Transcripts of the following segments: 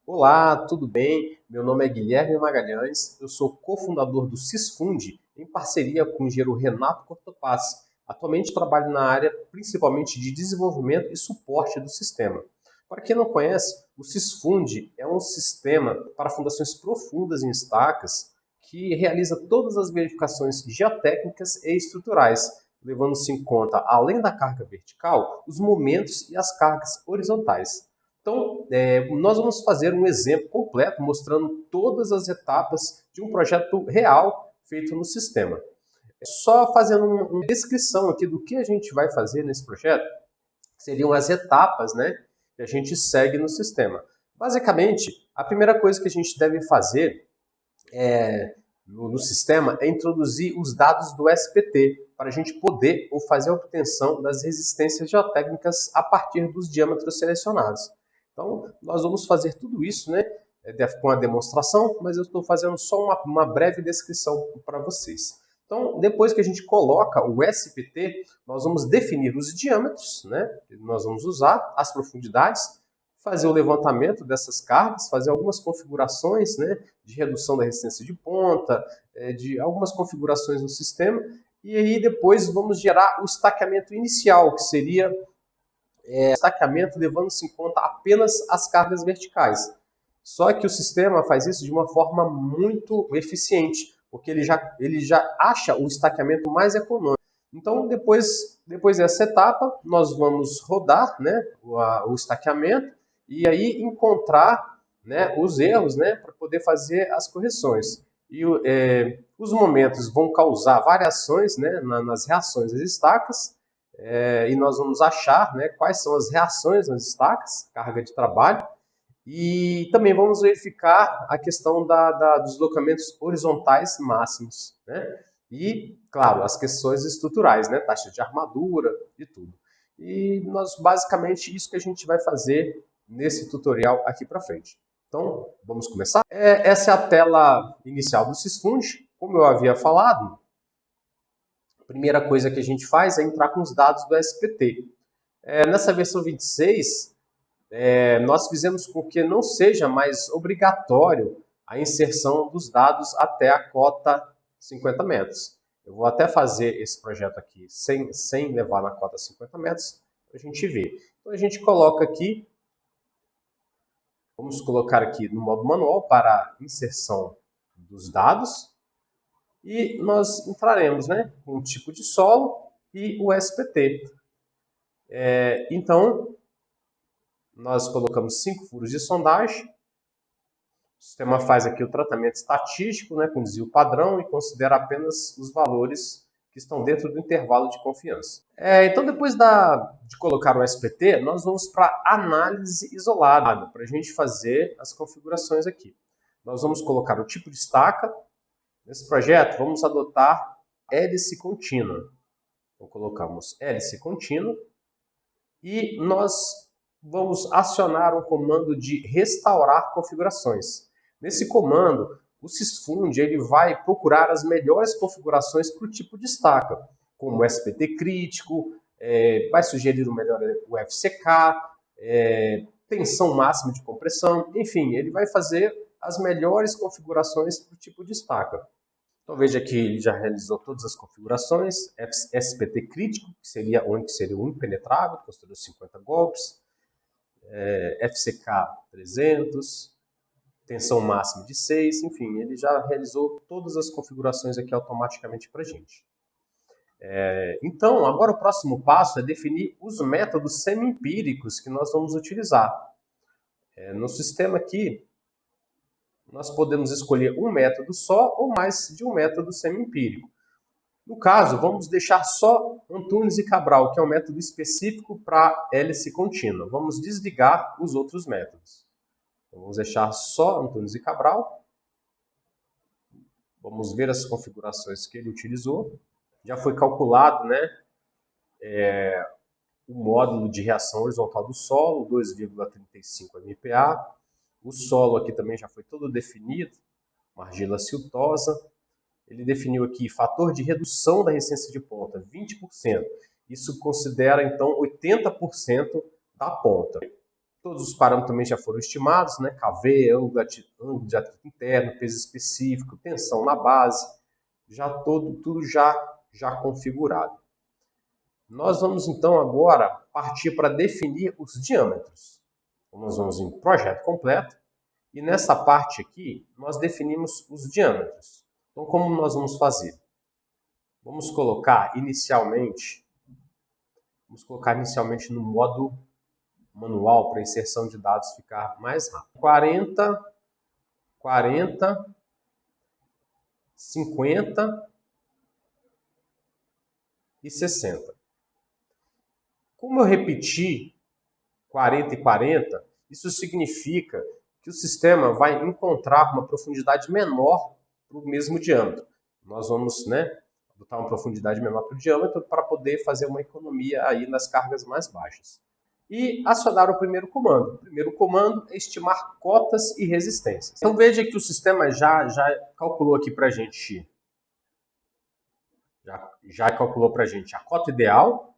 Olá, tudo bem? Meu nome é Guilherme Magalhães, eu sou cofundador do Sisfund, em parceria com o engenheiro Renato Cortopassi. Atualmente trabalho na área principalmente de desenvolvimento e suporte do sistema. Para quem não conhece, o Sisfund é um sistema para fundações profundas em estacas que realiza todas as verificações geotécnicas e estruturais, levando-se em conta, além da carga vertical, os momentos e as cargas horizontais. Então, nós vamos fazer um exemplo completo mostrando todas as etapas de um projeto real feito no sistema. Só fazendo uma descrição aqui do que a gente vai fazer nesse projeto, seriam as etapas, né, que a gente segue no sistema. Basicamente, a primeira coisa que a gente deve fazer no sistema é introduzir os dados do SPT, para a gente poder ou fazer a obtenção das resistências geotécnicas a partir dos diâmetros selecionados. Então, nós vamos fazer tudo isso, né, com a demonstração, mas eu estou fazendo só uma breve descrição para vocês. Então, depois que a gente coloca o SPT, nós vamos definir os diâmetros, né, que nós vamos usar, as profundidades, fazer o levantamento dessas cargas, fazer algumas configurações, né, de redução da resistência de ponta, de algumas configurações no sistema, e aí depois vamos gerar o estaqueamento inicial, que seria estaqueamento levando-se em conta apenas as cargas verticais. Só que o sistema faz isso de uma forma muito eficiente, porque ele já acha o estaqueamento mais econômico. Então, depois dessa etapa, nós vamos rodar, né, o estaqueamento e aí encontrar, né, os erros, né, para poder fazer as correções. E os momentos vão causar variações, né, nas reações das estacas, e nós vamos achar, né, quais são as reações nas estacas, carga de trabalho, e também vamos verificar a questão dos deslocamentos horizontais máximos, né? E, claro, as questões estruturais, né? Taxa de armadura e tudo. E nós, basicamente, isso que a gente vai fazer nesse tutorial aqui para frente. Então, vamos começar? Essa é a tela inicial do Sisfund. Como eu havia falado, a primeira coisa que a gente faz é entrar com os dados do SPT. Nessa versão 26, nós fizemos com que não seja mais obrigatório a inserção dos dados até a cota 50 metros. Eu vou até fazer esse projeto aqui sem levar na cota 50 metros, para a gente ver. Então a gente coloca aqui, vamos colocar aqui no modo manual para inserção dos dados, e nós entraremos, né, com o tipo de solo e o SPT. Então, nós colocamos 5 furos de sondagem. O sistema faz aqui o tratamento estatístico, né, com desvio padrão e considera apenas os valores que estão dentro do intervalo de confiança. Então, depois de colocar o SPT, nós vamos para a análise isolada, para a gente fazer as configurações aqui. Nós vamos colocar o tipo de estaca. Nesse projeto, vamos adotar hélice contínua. Então, colocamos hélice contínua e nós vamos acionar um comando de restaurar configurações. Nesse comando, o Sysfund ele vai procurar as melhores configurações para o tipo de estaca, como o SPT crítico, vai sugerir o melhor o FCK, tensão máxima de compressão, enfim, ele vai fazer as melhores configurações para o tipo de estaca. Então veja que ele já realizou todas as configurações, SPT crítico, que seria o impenetrável, construiu 50 golpes, FCK 300, tensão máxima de 6, enfim, ele já realizou todas as configurações aqui automaticamente para a gente. Então, agora o próximo passo é definir os métodos semi-empíricos que nós vamos utilizar. No sistema aqui, nós podemos escolher um método só ou mais de um método semi-empírico. No caso, vamos deixar só Antunes e Cabral, que é um método específico para hélice contínua. Vamos desligar os outros métodos. Então, vamos deixar só Antunes e Cabral. Vamos ver as configurações que ele utilizou. Já foi calculado, né, o módulo de reação horizontal do solo, 2,35 MPa. O solo aqui também já foi todo definido, uma argila siltosa. Ele definiu aqui fator de redução da resistência de ponta, 20%. Isso considera, então, 80% da ponta. Todos os parâmetros também já foram estimados, né? KV, ângulo de atrito interno, peso específico, tensão na base, tudo já configurado. Nós vamos então agora partir para definir os diâmetros. Então, nós vamos em projeto completo e nessa parte aqui nós definimos os diâmetros. Então como nós vamos fazer? Vamos colocar inicialmente no modo manual para a inserção de dados ficar mais rápido. 40, 50 e 60. Como eu repeti 40 e 40, isso significa que o sistema vai encontrar uma profundidade menor para o mesmo diâmetro. Nós vamos, botar uma profundidade menor para o diâmetro para poder fazer uma economia aí nas cargas mais baixas. E acionar o primeiro comando. O primeiro comando é estimar cotas e resistências. Então veja que o sistema já calculou aqui para a gente, já calculou para a gente a cota ideal,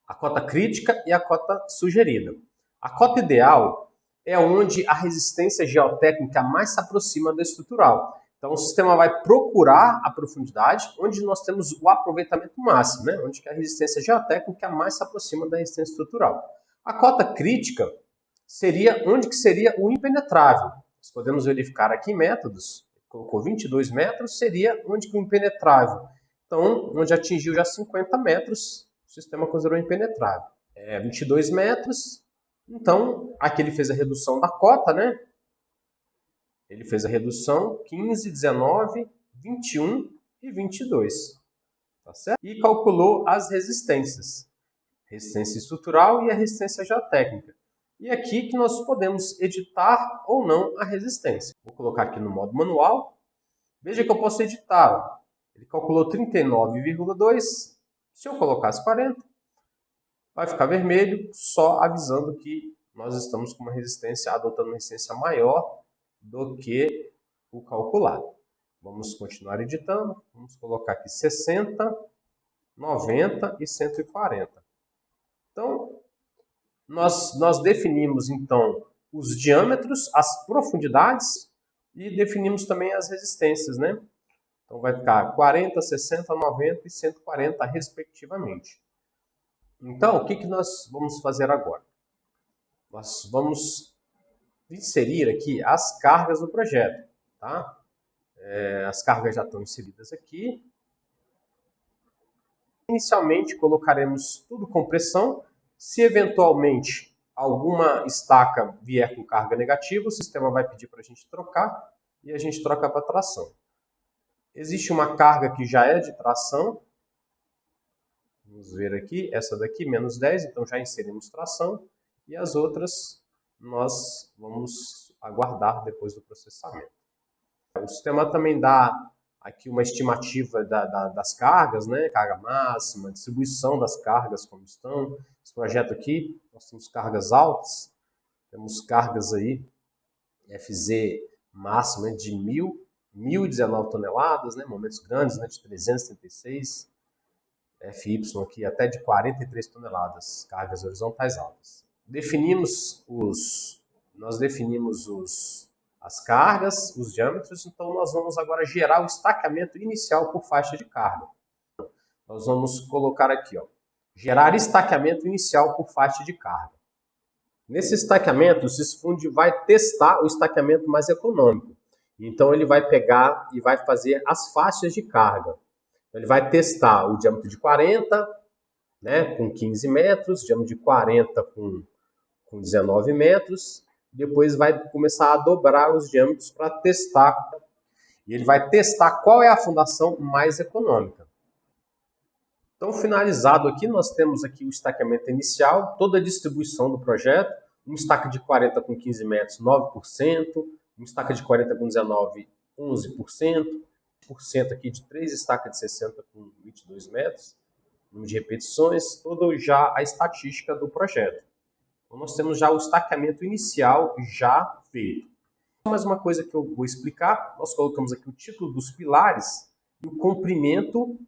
a cota crítica e a cota sugerida. A cota ideal é onde a resistência geotécnica mais se aproxima da estrutural. Então o sistema vai procurar a profundidade onde nós temos o aproveitamento máximo, onde a resistência geotécnica mais se aproxima da resistência estrutural. A cota crítica seria onde que seria o impenetrável. Nós podemos verificar aqui métodos, colocou 22 metros, seria onde que o impenetrável. Então, onde atingiu já 50 metros, o sistema considerou impenetrável. 22 metros, então aqui ele fez a redução da cota, Ele fez a redução 15, 19, 21 e 22. Tá certo? E calculou as resistências. Resistência estrutural e a resistência geotécnica. E aqui que nós podemos editar ou não a resistência. Vou colocar aqui no modo manual. Veja que eu posso editar. Ele calculou 39,2. Se eu colocasse 40, vai ficar vermelho, só avisando que nós estamos com uma resistência, adotando uma resistência maior do que o calculado. Vamos continuar editando. Vamos colocar aqui 60, 90 e 140. Então, nós definimos então os diâmetros, as profundidades e definimos também as resistências, Então vai ficar 40, 60, 90 e 140 respectivamente. Então, o que nós vamos fazer agora? Nós vamos inserir aqui as cargas do projeto, tá? As cargas já estão inseridas aqui. Inicialmente colocaremos tudo com pressão. Se eventualmente alguma estaca vier com carga negativa, o sistema vai pedir para a gente trocar e a gente troca para tração. Existe uma carga que já é de tração. Vamos ver aqui, essa daqui, menos 10, então já inserimos tração. E as outras nós vamos aguardar depois do processamento. O sistema também dá aqui uma estimativa das cargas, carga máxima, distribuição das cargas como estão. Esse projeto aqui, nós temos cargas altas, temos cargas aí, FZ máxima de 1.019 toneladas, momentos grandes de 336, FY aqui até de 43 toneladas, cargas horizontais altas. Nós definimos as cargas, os diâmetros, então nós vamos agora gerar o estaqueamento inicial por faixa de carga. Nós vamos colocar aqui, gerar estaqueamento inicial por faixa de carga. Nesse estaqueamento, o SysFund vai testar o estaqueamento mais econômico. Então ele vai pegar e vai fazer as faixas de carga. Ele vai testar o diâmetro de 40, com 15 metros, diâmetro de 40 com 19 metros. Depois vai começar a dobrar os diâmetros para testar. E ele vai testar qual é a fundação mais econômica. Então, finalizado aqui, nós temos aqui o estaqueamento inicial, toda a distribuição do projeto. Um estaca de 40 com 15 metros, 9%. Um estaca de 40 com 19, 11%. Aqui de 3 estacas de 60 com 22 metros. Número de repetições, toda já a estatística do projeto. Então, nós temos já o estaqueamento inicial já feito. Mais uma coisa que eu vou explicar, nós colocamos aqui o título dos pilares e o comprimento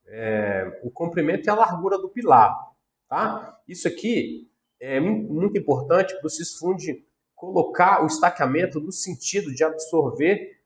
e a largura do pilar. Tá? Isso aqui é muito importante para o Sysfund colocar o estaqueamento no sentido de absorver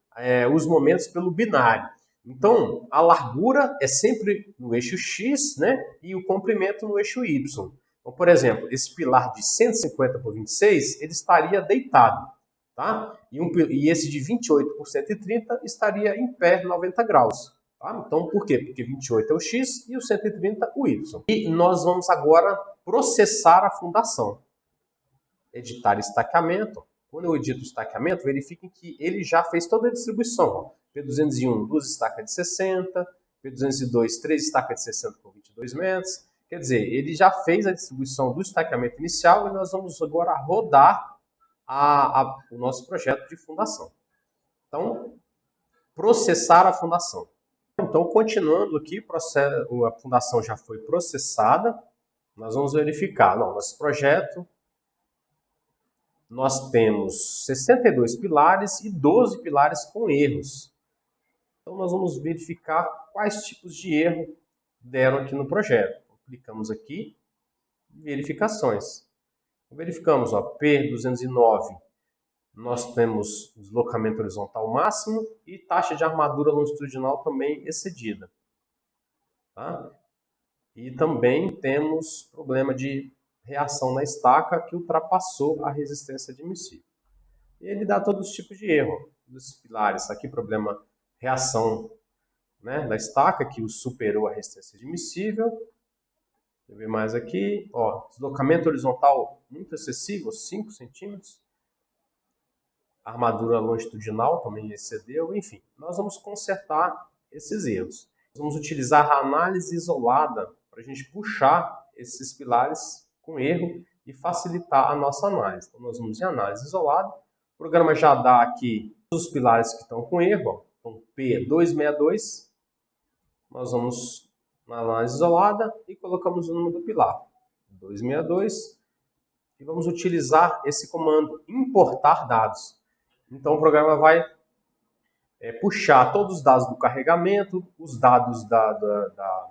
os momentos pelo binário. Então, a largura é sempre no eixo X, né? E o comprimento no eixo Y. Então, por exemplo, esse pilar de 150 por 26, ele estaria deitado, tá? E esse de 28 por 130 estaria em pé 90 graus. Tá? Então, por quê? Porque 28 é o X e o 130 o Y. E nós vamos agora processar a fundação. Editar estaqueamento. Quando eu edito o estaqueamento, verifiquem que ele já fez toda a distribuição. P201, 2 estacas de 60, P202, 3 estacas de 60 por 22 metros. Quer dizer, ele já fez a distribuição do estaqueamento inicial e nós vamos agora rodar o nosso projeto de fundação. Então, processar a fundação. Então, continuando aqui, a fundação já foi processada. Nós vamos verificar, nosso projeto, nós temos 62 pilares e 12 pilares com erros. Então, nós vamos verificar quais tipos de erro deram aqui no projeto. Então, clicamos aqui, verificações. Verificamos, P209, nós temos deslocamento horizontal máximo e taxa de armadura longitudinal também excedida. Tá? E também temos problema de reação na estaca que ultrapassou a resistência admissível. E ele dá todos os tipos de erro dos pilares. Aqui problema reação, né, da estaca que superou a resistência admissível. Deixa eu ver mais aqui. Deslocamento horizontal muito excessivo, 5 centímetros. Armadura longitudinal também excedeu. Enfim, nós vamos consertar esses erros. Vamos utilizar a análise isolada para a gente puxar esses pilares com erro e facilitar a nossa análise. Então, nós vamos em análise isolada. O programa já dá aqui os pilares que estão com erro. Então, P262. Nós vamos na análise isolada e colocamos o número do pilar. 262. E vamos utilizar esse comando, importar dados. Então, o programa vai puxar todos os dados do carregamento, os dados da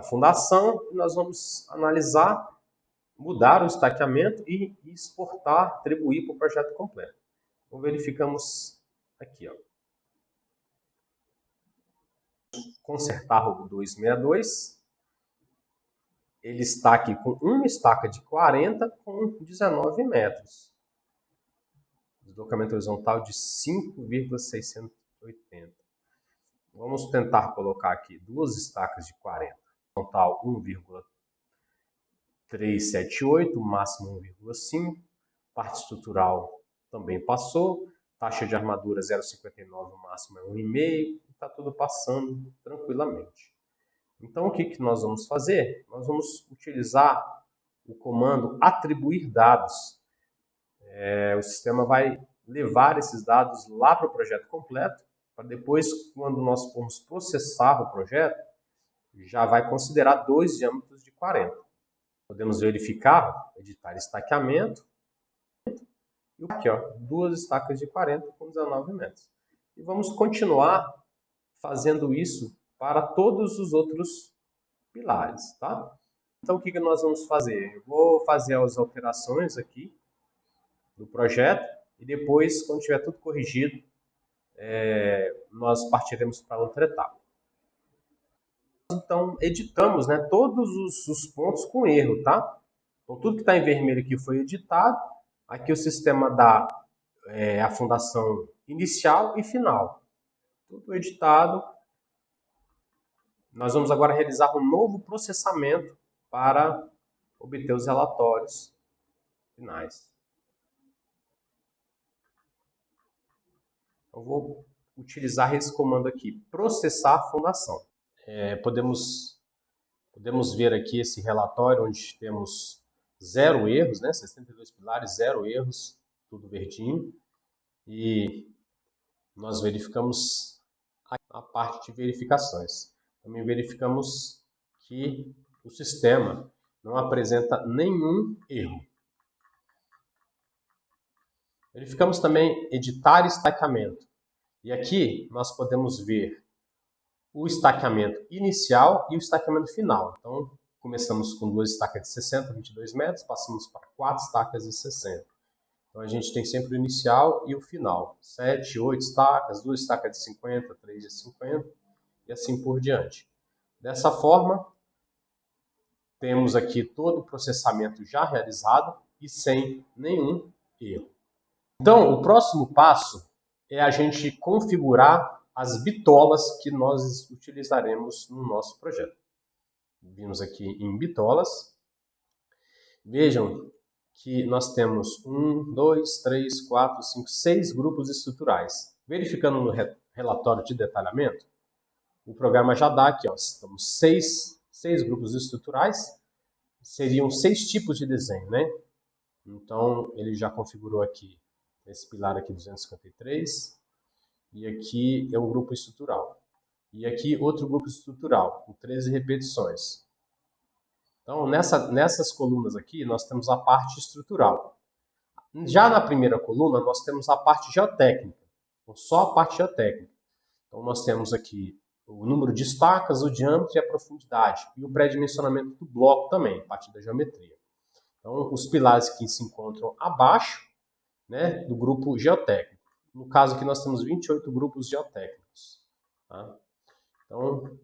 fundação, e nós vamos analisar, mudar o estaqueamento e exportar, atribuir para o projeto completo. Então, verificamos aqui. Consertar o 262. Ele está aqui com uma estaca de 40 com 19 metros. Deslocamento horizontal de 5,680. Vamos tentar colocar aqui duas estacas de 40. Horizontal 1,378, máximo 1,5. Parte estrutural também passou. Taxa de armadura 0,59, o máximo é 1,5. Está tudo passando tranquilamente. Então, o que nós vamos fazer? Nós vamos utilizar o comando atribuir dados. O sistema vai levar esses dados lá para o projeto completo, para depois, quando nós formos processar o projeto, já vai considerar 2 diâmetros de 40. Podemos verificar, editar estaqueamento, e aqui, 2 estacas de 40 com 19 metros. E vamos continuar fazendo isso para todos os outros pilares, tá? Então, o que nós vamos fazer? Eu vou fazer as alterações aqui do projeto e depois, quando tiver tudo corrigido, nós partiremos para outra etapa. Então, editamos, né, todos os pontos com erro, tá? Então, tudo que está em vermelho aqui foi editado. Aqui o sistema dá a fundação inicial e final. Tudo editado. Nós vamos agora realizar um novo processamento para obter os relatórios finais. Eu vou utilizar esse comando aqui, processar a fundação. Podemos ver aqui esse relatório onde temos 0 erros, né? 62 pilares, 0 erros, tudo verdinho. E nós verificamos a parte de verificações. Também verificamos que o sistema não apresenta nenhum erro. Verificamos também editar estaqueamento. E aqui nós podemos ver o estaqueamento inicial e o estaqueamento final. Então, começamos com 2 estacas de 60, 22 metros, passamos para 4 estacas de 60. Então a gente tem sempre o inicial e o final. 7, 8 estacas, 2 estacas de 50, 3 de 50 e assim por diante. Dessa forma, temos aqui todo o processamento já realizado e sem nenhum erro. Então, o próximo passo é a gente configurar as bitolas que nós utilizaremos no nosso projeto. Vimos aqui em bitolas. Vejam que nós temos 1, 2, 3, 4, 5, 6 grupos estruturais. Verificando no relatório de detalhamento, o programa já dá aqui, ó, estamos 6 grupos estruturais, seriam 6 tipos de desenho, né? Então, ele já configurou aqui esse pilar aqui 253, e aqui é um grupo estrutural. E aqui outro grupo estrutural, com 13 repetições. Então, nessas colunas aqui, nós temos a parte estrutural. Já na primeira coluna, nós temos a parte geotécnica, então, só a parte geotécnica. Então, nós temos aqui o número de estacas, o diâmetro e a profundidade, e o pré-dimensionamento do bloco também, a parte da geometria. Então, os pilares que se encontram abaixo, né, do grupo geotécnico. No caso aqui, nós temos 28 grupos geotécnicos. Tá? Então,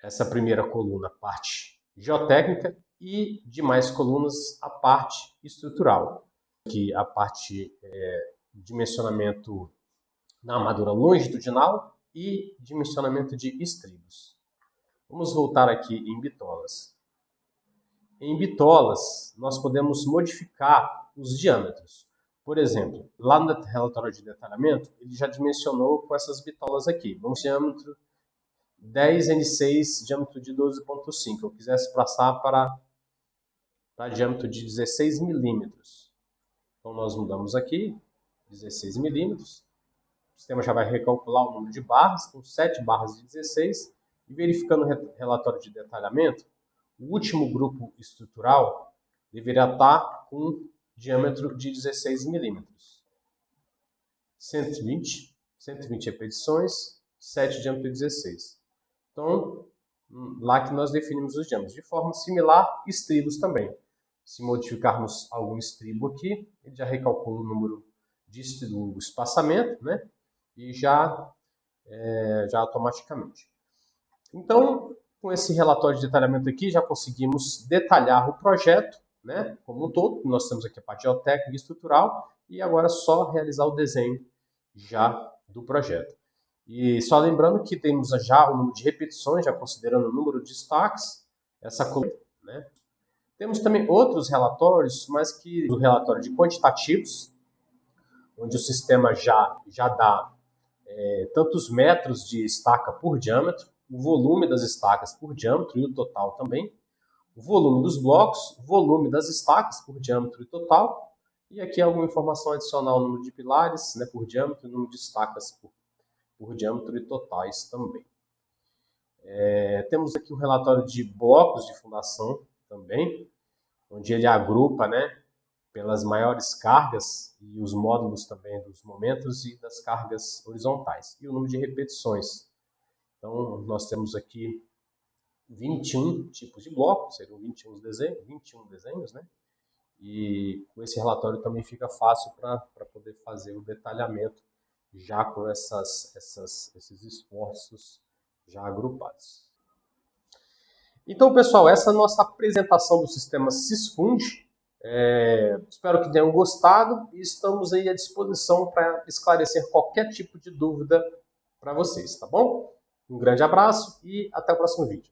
essa primeira coluna, parte geotécnica, e demais colunas, a parte estrutural. Aqui a parte dimensionamento na armadura longitudinal e dimensionamento de estribos. Vamos voltar aqui em bitolas. Em bitolas, nós podemos modificar os diâmetros. Por exemplo, lá no relatório de detalhamento, ele já dimensionou com essas bitolas aqui. Vamos diâmetro 10N6, diâmetro de 12,5. Eu quisesse passar para diâmetro de 16 milímetros. Então, nós mudamos aqui, 16 milímetros. O sistema já vai recalcular o número de barras, com 7 barras de 16. E verificando o relatório de detalhamento, o último grupo estrutural deverá estar com diâmetro de 16 milímetros. 120 repetições, 7 diâmetro de 16. Então, lá que nós definimos os diâmetros. De forma similar, estribos também. Se modificarmos algum estribo aqui, ele já recalcula o número do espaçamento, né? E já automaticamente. Então, com esse relatório de detalhamento aqui, já conseguimos detalhar o projeto, né, como um todo. Nós temos aqui a parte geotécnica e estrutural, e agora é só realizar o desenho já do projeto. E só lembrando que temos já o número de repetições, já considerando o número de destaques, essa coluna, né? Temos também outros relatórios, mas que o relatório de quantitativos, onde o sistema já dá tantos metros de estaca por diâmetro, o volume das estacas por diâmetro e o total também, o volume dos blocos, o volume das estacas por diâmetro e total, e aqui alguma informação adicional, o número de pilares, né, por diâmetro, o número de estacas por diâmetro e totais também. Temos aqui o relatório de blocos de fundação também, onde ele agrupa, né, pelas maiores cargas e os módulos também dos momentos e das cargas horizontais. E o número de repetições. Então, nós temos aqui 21 tipos de blocos, seriam 21 desenhos, né? E com esse relatório também fica fácil para poder fazer o detalhamento já com esses esforços já agrupados. Então, pessoal, essa é a nossa apresentação do sistema Sysfund. Espero que tenham gostado e estamos aí à disposição para esclarecer qualquer tipo de dúvida para vocês, tá bom? Um grande abraço e até o próximo vídeo.